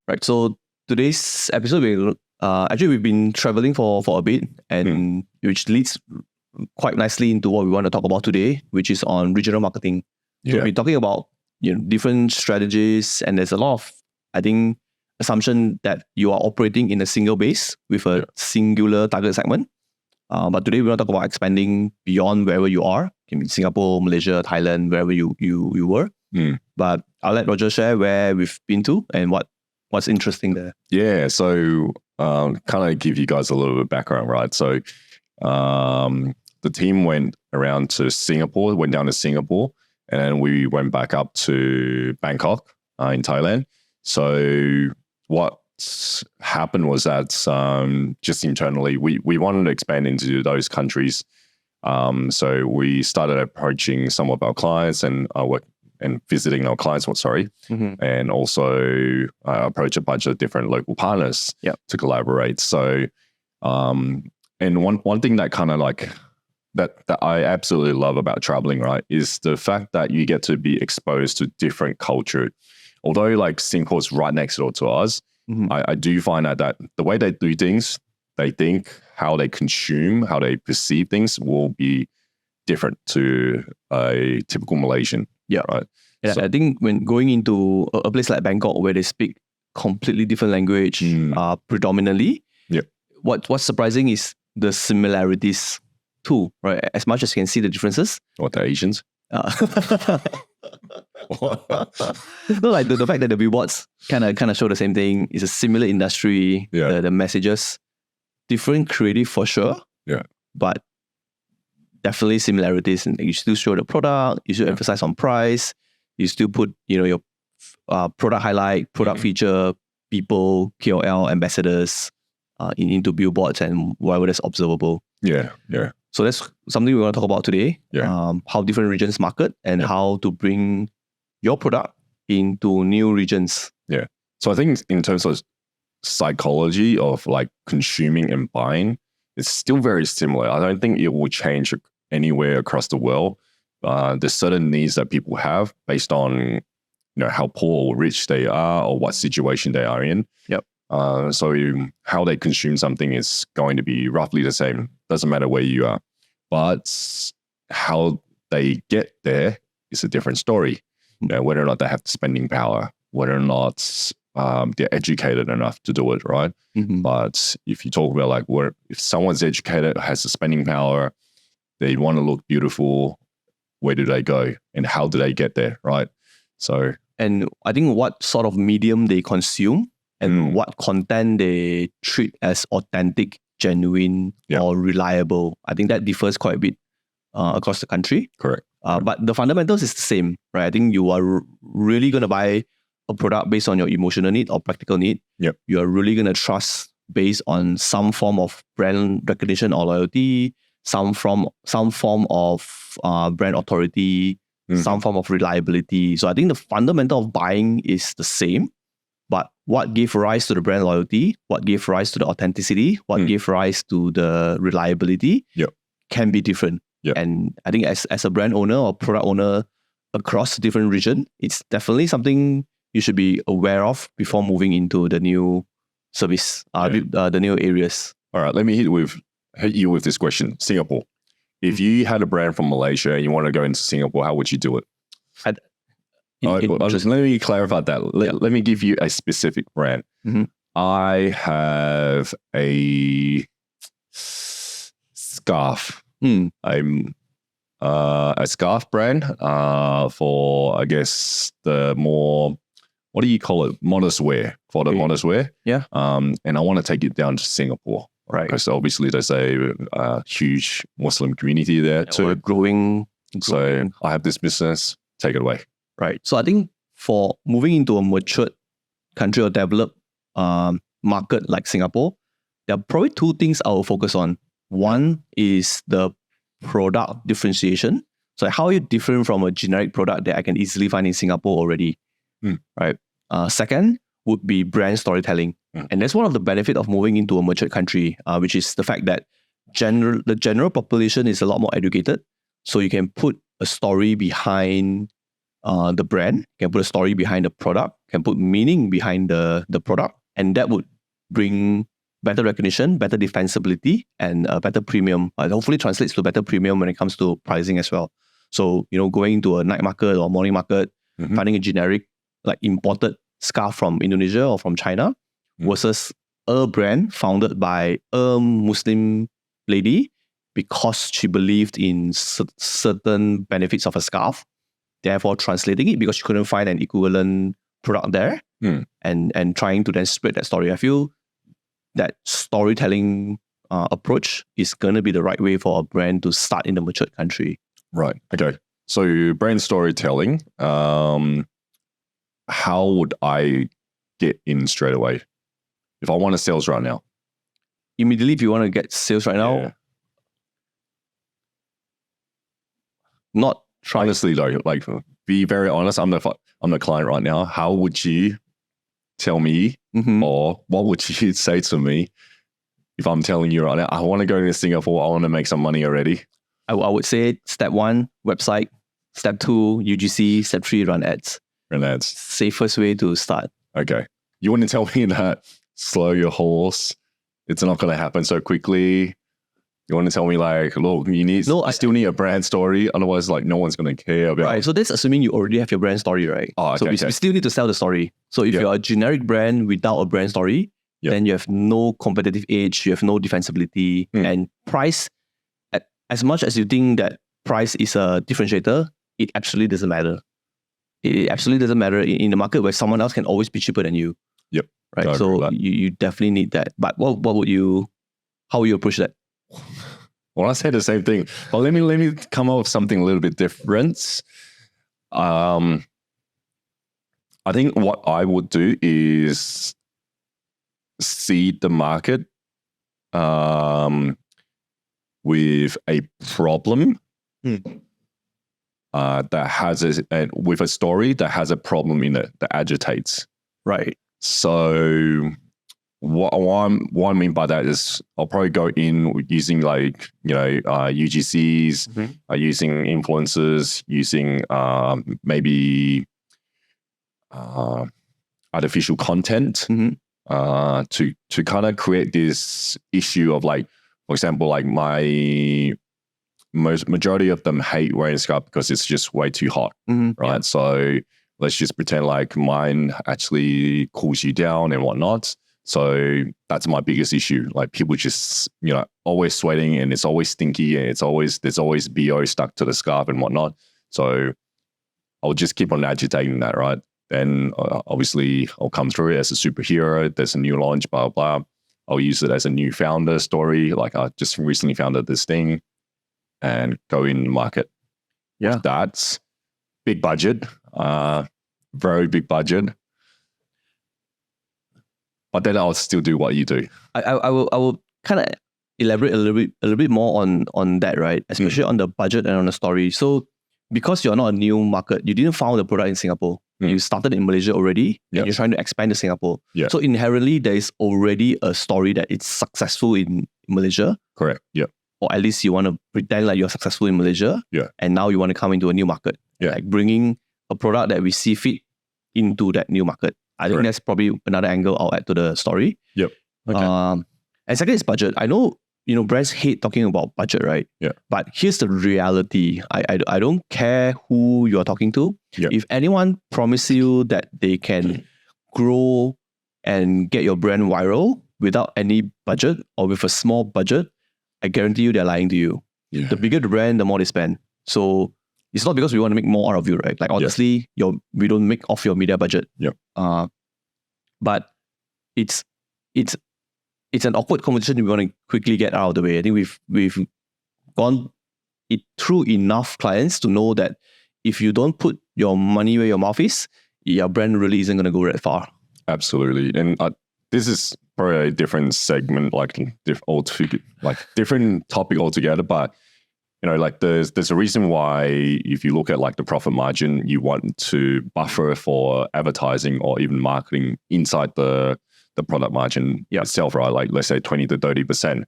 Right. So today's episode, we've been traveling for a bit, and which leads quite nicely into what we want to talk about today, which is on regional marketing. So we're talking about different strategies, and there's a lot of, I think, assumption that you are operating in a single base with a singular target segment. But today we want to talk about expanding beyond wherever you are. It can be Singapore, Malaysia, Thailand, wherever you were. But I'll let Roger share where we've been to and what's interesting there. Yeah, so kind of give you guys a little bit of background, right? So the team went down to Singapore, and then we went back up to Bangkok in Thailand. So what happened was that just internally, we wanted to expand into those countries. So we started approaching some of our clients and visiting our clients, and also approach a bunch of different local partners to collaborate. So, and one thing that kind of like that I absolutely love about traveling, right, is the fact that you get to be exposed to different culture. Although like Singapore's right next door to us, I do find that the way they do things, they think, how they consume, how they perceive things will be different to a typical Malaysian. Yeah, right. Yeah, so, I think when going into a place like Bangkok where they speak completely different language, predominantly, what's surprising is the similarities too, right? As much as you can see the differences. What, the Asians? No, like the fact that the billboards kind of show the same thing. It's a similar industry. The messages, different creative for sure. But definitely similarities. And you still show the product. You still emphasize on price. You still put your product highlight, product feature, people, KOL, ambassadors into billboards and whatever that's observable. So that's something we want to talk about today. How different regions market and how to bring your product into new regions. So I think in terms of psychology of like consuming and buying, it's still very similar. I don't think it will change anywhere across the world. There's certain needs that people have based on how poor or rich they are or what situation they are in. So how they consume something is going to be roughly the same. Doesn't matter where you are. But how they get there is a different story. Whether or not they have the spending power, whether or not they're educated enough to do it, right? But if you talk about like if someone's educated, has the spending power, they want to look beautiful, where do they go and how do they get there, right? So, and I think what sort of medium they consume and what content they treat as authentic, genuine, or reliable, I think that differs quite a bit across the country. Correct. But the fundamentals is the same, right? I think you are really going to buy a product based on your emotional need or practical need. You are really going to trust based on some form of brand recognition or loyalty, some form of brand authority, some form of reliability. So I think the fundamental of buying is the same, but what gave rise to the brand loyalty, what gave rise to the authenticity, what gave rise to the reliability can be different. And I think as a brand owner or product owner across different region, it's definitely something you should be aware of before moving into the new service, the new areas. All right, let me hit you with this question. Singapore. If you had a brand from Malaysia and you want to go into Singapore, how would you do it? Let me clarify that. Let me give you a specific brand. I have a scarf. I'm a scarf brand for, I guess, the more, what do you call it? Modest wear, for the modest wear. And I want to take it down to Singapore. Right. Because obviously there's a huge Muslim community there too. We're growing. So I have this business, take it away. Right. So I think for moving into a matured country or developed market like Singapore, there are probably two things I will focus on. One is the product differentiation. So how are you different from a generic product that I can easily find in Singapore already? Right. Second would be brand storytelling. And that's one of the benefits of moving into a matured country, which is the fact that the general population is a lot more educated. So you can put a story behind the brand, can put a story behind the product, can put meaning behind the product, and that would bring better recognition, better defensibility, and a better premium. Hopefully translates to better premium when it comes to pricing as well. So, going to a night market or morning market, finding a generic, like imported scarf from Indonesia or from China versus a brand founded by a Muslim lady because she believed in certain benefits of a scarf, therefore translating it because she couldn't find an equivalent product there and trying to then spread that story. I feel that storytelling approach is going to be the right way for a brand to start in a matured country. Right. Okay. So brand storytelling, how would I get in straight away? If I want to sales right now. Immediately, if you want to get sales right now, not try. Honestly though, like be very honest, I'm the client right now. How would you tell me or what would you say to me if I'm telling you right now, I want to go to Singapore, I want to make some money already? I would say step 1, website. Step 2, UGC. Step 3, run ads. Run ads. Safest way to start. Okay. You want to tell me that slow your horse, it's not going to happen so quickly? You want to tell me like, look, you still need a brand story. Otherwise, like no one's going to care about. Right. So that's assuming you already have your brand story, right? Oh, okay, so we still need to sell the story. So if you're a generic brand without a brand story, then you have no competitive edge, you have no defensibility, and price. As much as you think that price is a differentiator, it absolutely doesn't matter. It absolutely doesn't matter in the market where someone else can always be cheaper than you. Yep. Right. So you definitely need that. But how would you approach that? Well, I say the same thing, but let me come up with something a little bit different. I think what I would do is seed the market with a problem that has with a story that has a problem in it that agitates. Right. So what I mean by that is I'll probably go in using like, UGCs, using influencers, using maybe artificial content to kind of create this issue of like, for example, like my majority of them hate wearing scarf because it's just way too hot, right? Yeah. So let's just pretend like mine actually cools you down and whatnot. So that's my biggest issue. Like people just, always sweating and it's always stinky and there's always BO stuck to the scarf and whatnot. So I'll just keep on agitating that, right? Then obviously I'll come through it as a superhero. There's a new launch, blah, blah, blah. I'll use it as a new founder story. Like I just recently founded this thing and go in the market. Yeah. That's big budget, very big budget. But then I'll still do what you do. I will kind of elaborate a little bit more on that, right? Especially on the budget and on the story. So because you're not a new market, you didn't found the product in Singapore. You started in Malaysia already, and you're trying to expand to Singapore. Yeah. So inherently, there is already a story that it's successful in Malaysia. Correct. Yeah. Or at least you want to pretend like you're successful in Malaysia. Yeah. And now you want to come into a new market. Yeah. Like bringing a product that we see fit into that new market. I think that's probably another angle I'll add to the story. Yep. Okay. And second is budget. I know, brands hate talking about budget, right? Yeah. But here's the reality. I don't care who you're talking to. Yep. If anyone promises you that they can grow and get your brand viral without any budget or with a small budget, I guarantee you they're lying to you. Yeah. The bigger the brand, the more they spend. So it's not because we want to make more out of you, right? Like honestly, we don't make off your media budget. Yep. But it's an awkward conversation we want to quickly get out of the way. I think we've gone it through enough clients to know that if you don't put your money where your mouth is, your brand really isn't going to go that far. Absolutely. And this is probably a different segment, like different topic altogether. But like there's a reason why if you look at like the profit margin, you want to buffer for advertising or even marketing inside the product margin itself, right? Like let's say 20 to 30%.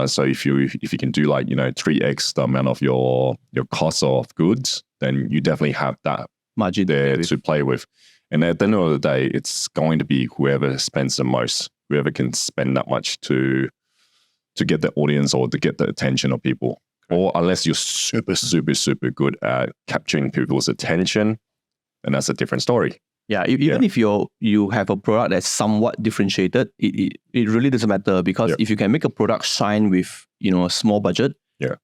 So if you can do like 3x the amount of your cost of goods, then you definitely have that margin there to play with. And at the end of the day, it's going to be whoever spends the most, whoever can spend that much to get the audience or to get the attention of people. Or unless you're super, super, super good at capturing people's attention, then that's a different story. Yeah, even if you have a product that's somewhat differentiated, it really doesn't matter, because if you can make a product shine with a small budget,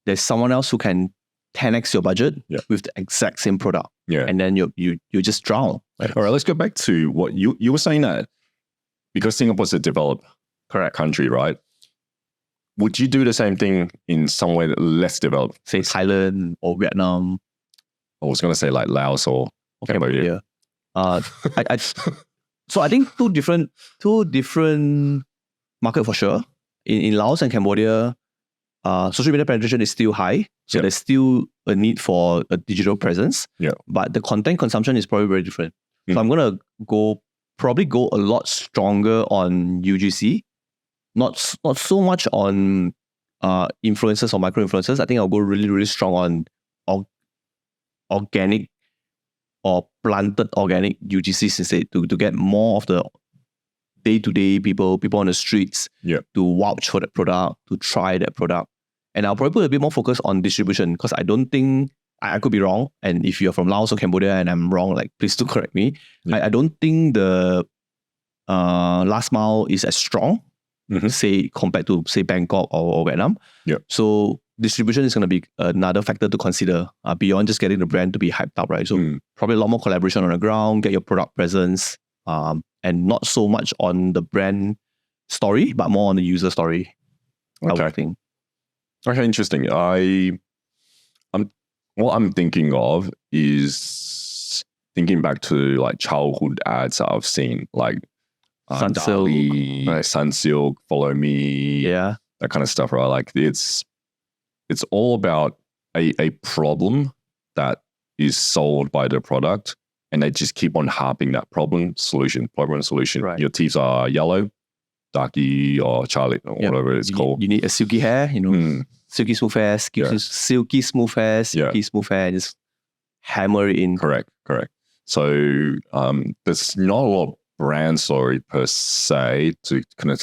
there's someone else who can 10x your budget with the exact same product. And then you just drown. Right? All right, let's go back to what you were saying, that because Singapore's a developed country, right? Would you do the same thing in somewhere less developed? Say Thailand or Vietnam. I was going to say like Laos or Cambodia. So I think two different market for sure. In Laos and Cambodia, social media penetration is still high. So there's still a need for a digital presence. But the content consumption is probably very different. So I'm going to probably go a lot stronger on UGC. Not so much on influencers or micro-influencers. I think I'll go really, really strong on organic or planted organic UGCs instead, to get more of the day-to-day people on the streets to vouch for that product, to try that product. And I'll probably put a bit more focus on distribution, because I don't think, I could be wrong, and if you're from Laos or Cambodia and I'm wrong, like, please do correct me. I don't think the last mile is as strong, say, compared to, say, Bangkok or Vietnam. So distribution is going to be another factor to consider beyond just getting the brand to be hyped up, right? So probably a lot more collaboration on the ground, get your product presence, and not so much on the brand story, but more on the user story. I would think. Okay, interesting. What I'm thinking of is thinking back to like childhood ads I've seen, like Sunsilk, Follow Me, that kind of stuff, right? Like it's all about a problem that is solved by the product, and they just keep on harping that problem solution. Right. Your teeth are yellow, darky or Charlie or whatever it's called. You need a silky hair, silky smooth hair, silky smooth hair, and just hammer it in. Correct. So there's not a lot of brand story per se to kind of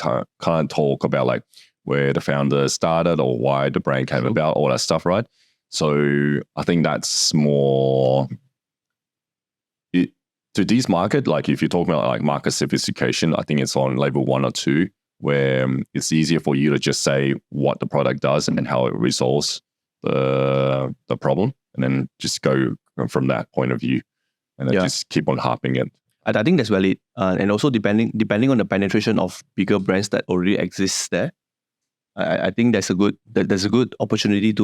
talk about like where the founder started or why the brand came about, all that stuff, right? So I think that's more to this market. Like if you're talking about like market sophistication, I think it's on level 1 or 2, where it's easier for you to just say what the product does and how it resolves the problem, and then just go from that point of view, and then just keep on harping it. I think that's valid, and also depending on the penetration of bigger brands that already exist there, I think there's a good opportunity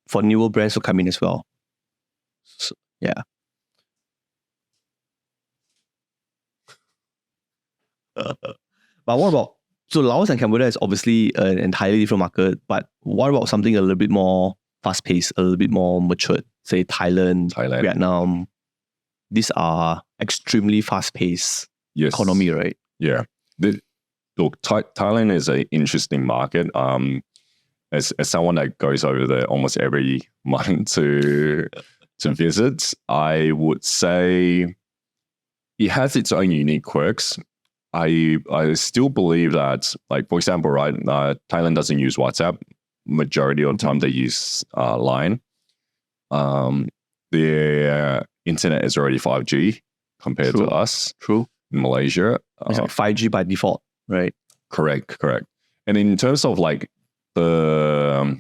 for newer brands to come in as well. So, yeah. But what about, so Laos and Cambodia is obviously an entirely different market, but what about something a little bit more fast-paced, a little bit more matured, say Thailand, Vietnam? These are extremely fast-paced economy, right? Yeah. Look, Thailand is an interesting market. As someone that goes over there almost every month to visit, I would say it has its own unique quirks. I still believe that, like, for example, right, Thailand doesn't use WhatsApp. Majority of the time they use Line. Their internet is already 5G compared to us. True. In Malaysia. It's like 5G by default, right? Correct. And in terms of like the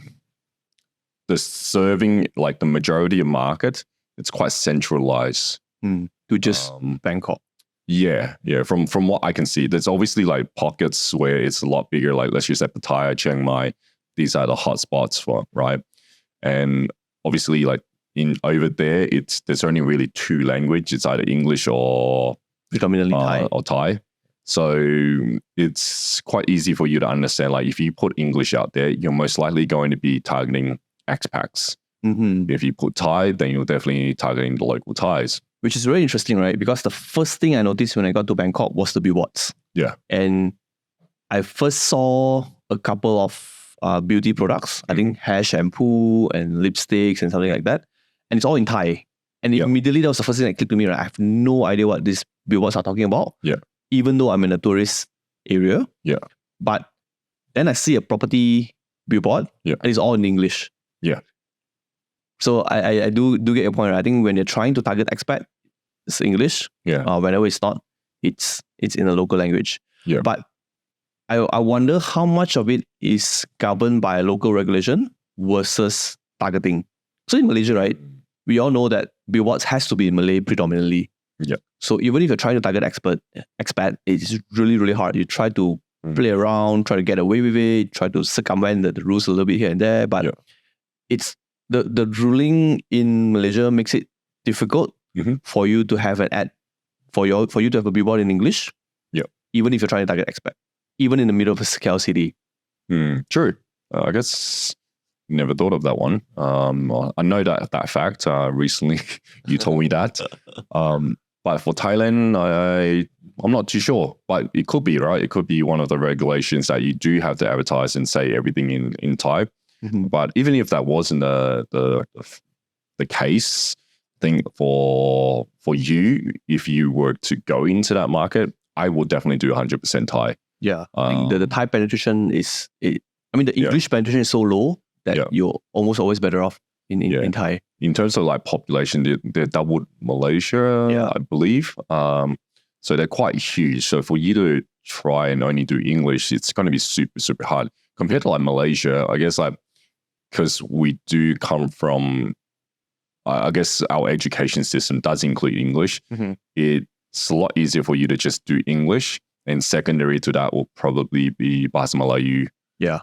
serving, like the majority of market, it's quite centralized. To just Bangkok. Yeah. From what I can see, there's obviously like pockets where it's a lot bigger. Like let's use Pattaya, Chiang Mai. These are the hotspots for, right? And obviously, like over there, there's only really 2 languages. It's either English or predominantly Thai. Or Thai. So it's quite easy for you to understand. Like if you put English out there, you're most likely going to be targeting expats. If you put Thai, then you're definitely targeting the local Thais. Which is really interesting, right? Because the first thing I noticed when I got to Bangkok was the billboards. Yeah. And I first saw a couple of beauty products. I think hair shampoo and lipsticks and something like that. and it's all in Thai. And immediately that was the first thing that clicked to me, right? I have no idea what these billboards are talking about. Yeah. Even though I'm in a tourist area. Yeah. But then I see a property billboard and it's all in English. Yeah. So I do get your point, right? I think when you're trying to target expat, it's English. Yeah. Whenever it's not, it's in a local language. Yeah. But I wonder how much of it is governed by a local regulation versus targeting. So in Malaysia, right, we all know that billboards has to be in Malay predominantly. Yeah. So even if you're trying to target expat, it's really, really hard. You try to play around, try to get away with it, try to circumvent the rules a little bit here and there. But it's the ruling in Malaysia makes it difficult for you to have an ad, for you to have a billboard in English. Yeah. Even if you're trying to target expat, even in the middle of a secure city. True. I guess never thought of that one. I know that fact. Recently, you told me that. But for Thailand, I'm not too sure. But it could be, right? It could be one of the regulations that you do have to advertise and say everything in Thai. But even if that wasn't the case, I think for you, if you were to go into that market, I would definitely do 100% Thai. Yeah. The Thai penetration is, the English penetration is so low that you're almost always better off in Thai. In terms of like population, they're doubled Malaysia, I believe. So they're quite huge. So for you to try and only do English, it's going to be super, super hard. Compared to like Malaysia, I guess like, because we do come from, I guess our education system does include English. It's a lot easier for you to just do English. And secondary to that will probably be Bahasa Melayu. Yeah.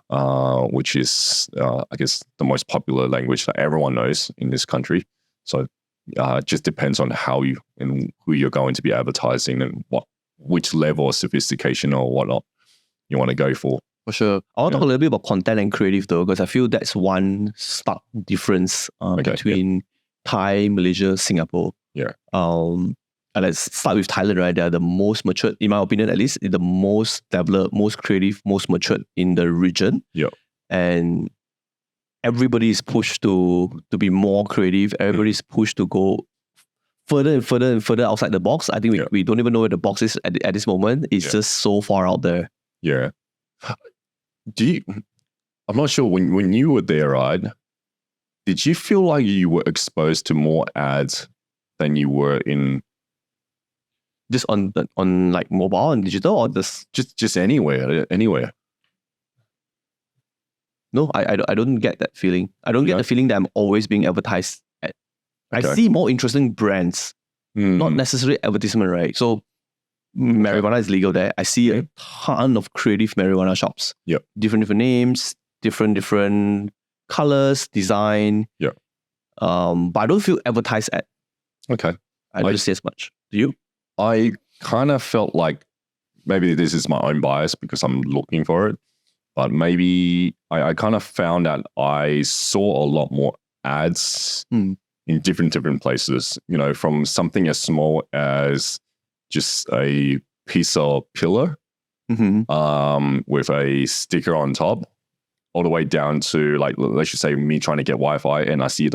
Which is, I guess, the most popular language that everyone knows in this country. So it just depends on how you and who you're going to be advertising and which level of sophistication or whatnot you want to go for. For sure. I want to talk a little bit about content and creative though, because I feel that's one stark difference between Thai, Malaysia, Singapore. Yeah. And let's start with Thailand, right? They are the most matured, in my opinion at least, the most developed, most creative, most matured in the region. Yeah. And everybody is pushed to be more creative. Everybody is pushed to go further and further and further outside the box. I think we don't even know where the box is at this moment. It's just so far out there. Yeah. I'm not sure, when you were there, right? Did you feel like you were exposed to more ads than you were in? Just on like mobile and digital, or just anywhere? No, I don't get that feeling. I don't get the feeling that I'm always being advertised at. I see more interesting brands, not necessarily advertisement, right? So marijuana is legal there. I see a ton of creative marijuana shops. Yeah. Different names, different colors, design. Yeah. But I don't feel advertised at. Okay. I don't see as much. Do you? I kind of felt like maybe this is my own bias because I'm looking for it, but maybe I kind of found that I saw a lot more ads in different places, from something as small as just a piece of pillar with a sticker on top, all the way down to, like, let's just say me trying to get Wi-Fi, and I see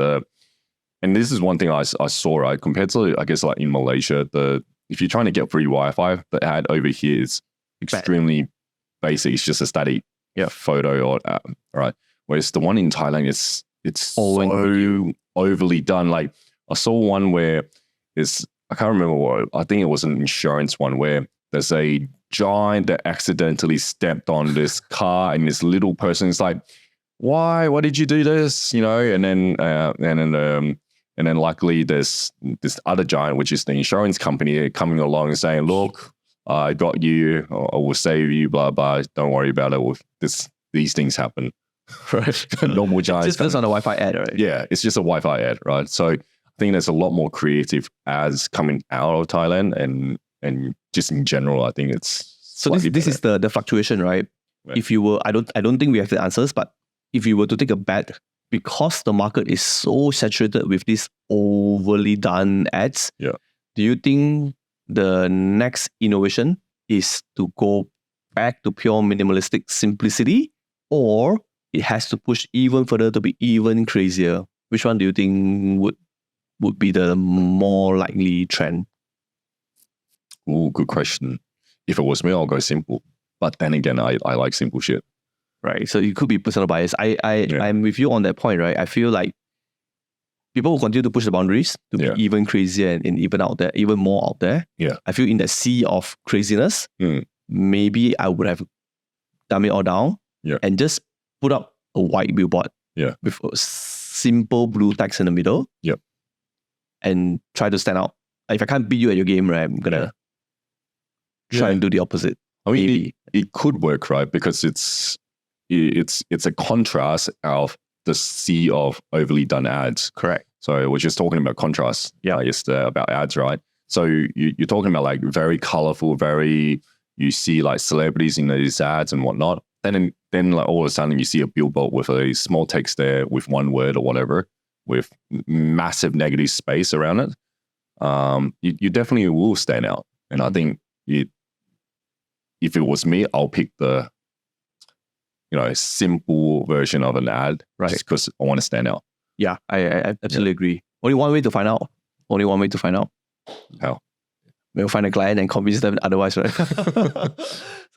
and this is one thing I saw, right, compared to, I guess, like in Malaysia, if you're trying to get free Wi-Fi, the ad over here is extremely basic. It's just a static photo or right. Whereas the one in Thailand, it's so overly done. Like I saw one where I can't remember what, I think it was an insurance one where there's a giant that accidentally stepped on this car and this little person is like, why did you do this? And then luckily there's this other giant, which is the insurance company, coming along and saying, look, I got you, I will save you, blah, blah. Don't worry about it. These things happen. Right? Normal giants. Just based on a Wi-Fi ad, right? Yeah, it's just a Wi-Fi ad, right? So I think there's a lot more creative ads coming out of Thailand and just in general, I think it's so this is the fluctuation, right? If you were, I don't think we have the answers, but if you were to take a bet, because the market is so saturated with these overly done ads, do you think the next innovation is to go back to pure minimalistic simplicity, or it has to push even further to be even crazier? Which one do you think would would be the more likely trend? Oh, good question. If it was me, I'll go simple. But then again, I like simple shit. Right. So it could be personal bias. I'm with you on that point, right? I feel like people will continue to push the boundaries to be even crazier and even out there, even more out there. Yeah. I feel in that sea of craziness, maybe I would have dumb it all down and just put up a white billboard with a simple blue text in the middle and try to stand out. If I can't beat you at your game, right, I'm going to try and do the opposite. I mean, it could work, right? Because it's a contrast of the sea of overly done ads. Correct. So we're just talking about contrast yesterday about ads, right? So you're talking about like very colorful, you see like celebrities in these ads and whatnot. Then like all of a sudden you see a billboard with a small text there with one word or whatever, with massive negative space around it. You definitely will stand out. And I think if it was me, I'll pick the simple version of an ad, just because I want to stand out. Yeah, I absolutely agree. Only one way to find out. How? We'll find a client and convince them otherwise, right? So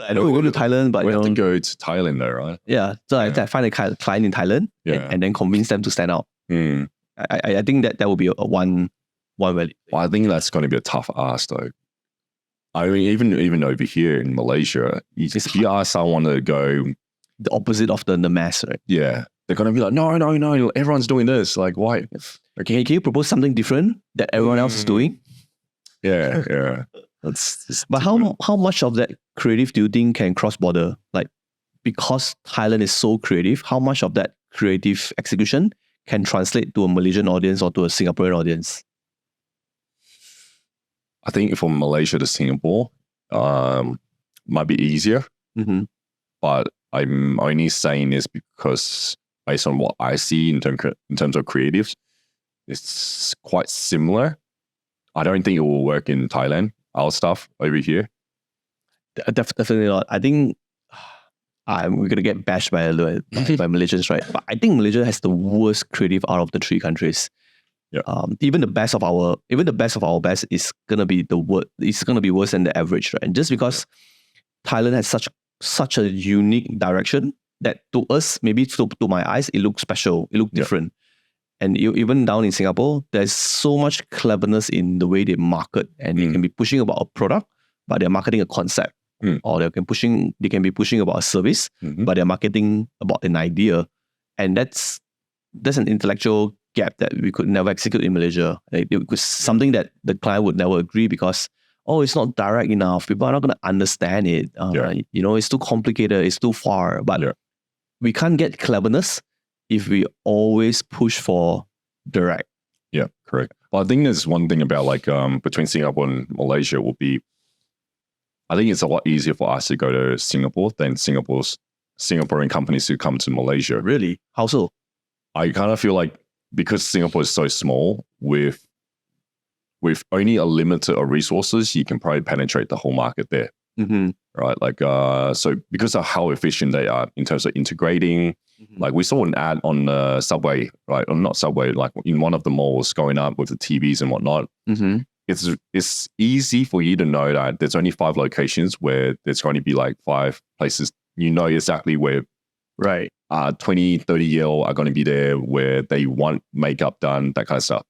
I know we're going to Thailand, but we have to go to Thailand though, right? Yeah. So I find a client in Thailand and then convince them to stand out. I think that will be a one value. Well, I think that's going to be a tough ask though. I mean, even over here in Malaysia, if you ask someone to go the opposite of the mass, right? Yeah. They're going to be like, no, everyone's doing this. Like, why? Okay, can you propose something different that everyone else is doing? Yeah. But how much of that creative do you think can cross border? Like, because Thailand is so creative, how much of that creative execution can translate to a Malaysian audience or to a Singaporean audience? I think from Malaysia to Singapore, might be easier. But I'm only saying this because based on what I see in terms of creatives, it's quite similar. I don't think it will work in Thailand, our stuff over here. Definitely not. I think we're going to get bashed by Malaysians, right? But I think Malaysia has the worst creative out of the three countries. Yeah. Even the best of our best is gonna be worse than the average, right? And just because Thailand has such a unique direction that to us, maybe to my eyes, it looks special, it looks different. And even down in Singapore, there's so much cleverness in the way they market, and they can be pushing about a product, but they're marketing a concept, or they can be pushing about a service, but they're marketing about an idea, and that's an intellectual gap that we could never execute in Malaysia. Like, it was something that the client would never agree because, it's not direct enough. People are not going to understand it. It's too complicated. It's too far. But we can't get cleverness if we always push for direct. Yeah, correct. Well, I think there's one thing about like between Singapore and Malaysia will be, I think it's a lot easier for us to go to Singapore than Singaporean companies who come to Malaysia. Really? How so? I kind of feel like because Singapore is so small, with only a limited of resources, you can probably penetrate the whole market there. Right? Like, so because of how efficient they are in terms of integrating, like we saw an ad on the subway, right? Or not subway, like in one of the malls going up with the TVs and whatnot. It's easy for you to know that there's only 5 locations where there's going to be like 5 places. You know exactly where 20, 30-year-old are going to be there, where they want makeup done, that kind of stuff.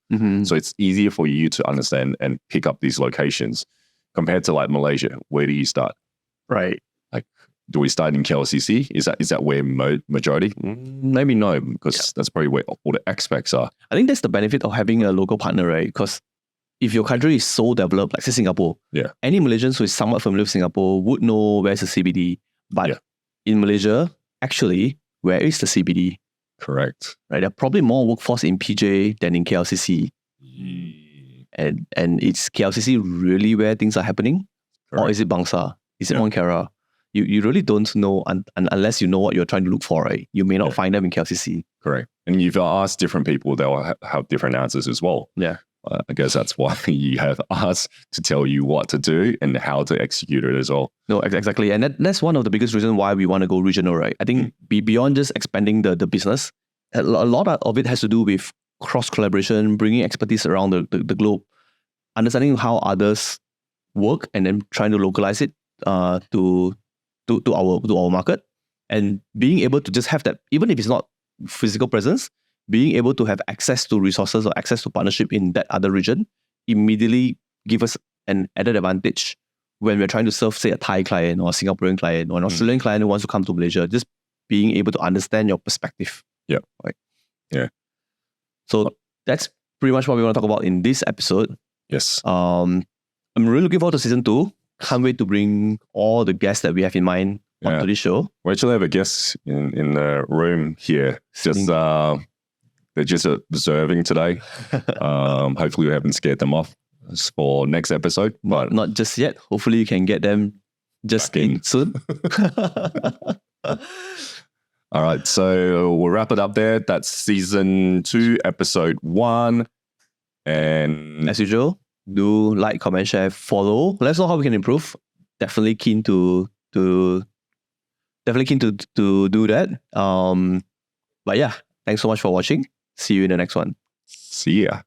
So it's easier for you to understand and pick up these locations compared to like Malaysia. Where do you start? Right. Like, do we start in KLCC? Is that where majority? Maybe no, because that's probably where all the expats are. I think that's the benefit of having a local partner, right? Because if your country is so developed, like say Singapore, any Malaysians who is somewhat familiar with Singapore would know where's the CBD. But in Malaysia, actually, where is the CBD? Correct. Right. There are probably more workforce in PJ than in KLCC. And is KLCC really where things are happening? Correct. Or is it Bangsa? Is it Mont Kera? You really don't know unless you know what you're trying to look for, right? You may not find them in KLCC. Correct. And if you ask different people, they'll have different answers as well. Yeah. I guess that's why you have us to tell you what to do and how to execute it as well. No, exactly. And that's one of the biggest reasons why we want to go regional, right? I think beyond just expanding the business, a lot of it has to do with cross collaboration, bringing expertise around the globe, understanding how others work, and then trying to localize it to our market, and being able to just have that, even if it's not physical presence, being able to have access to resources or access to partnership in that other region immediately give us an added advantage when we're trying to serve, say, a Thai client or a Singaporean client or an Australian client who wants to come to Malaysia. Just being able to understand your perspective. Yeah. Right. Yeah. So that's pretty much what we want to talk about in this episode. Yes. I'm really looking forward to season 2. Can't wait to bring all the guests that we have in mind onto this show. We actually have a guest in the room here. Just they're just observing today. Hopefully we haven't scared them off for next episode. But not just yet. Hopefully you can get them just in soon. All right, so we'll wrap it up there. That's season 2, episode 1. And as usual, do like, comment, share, follow. Let us know how we can improve. Definitely keen to do that. But yeah, thanks so much for watching. See you in the next one. See ya.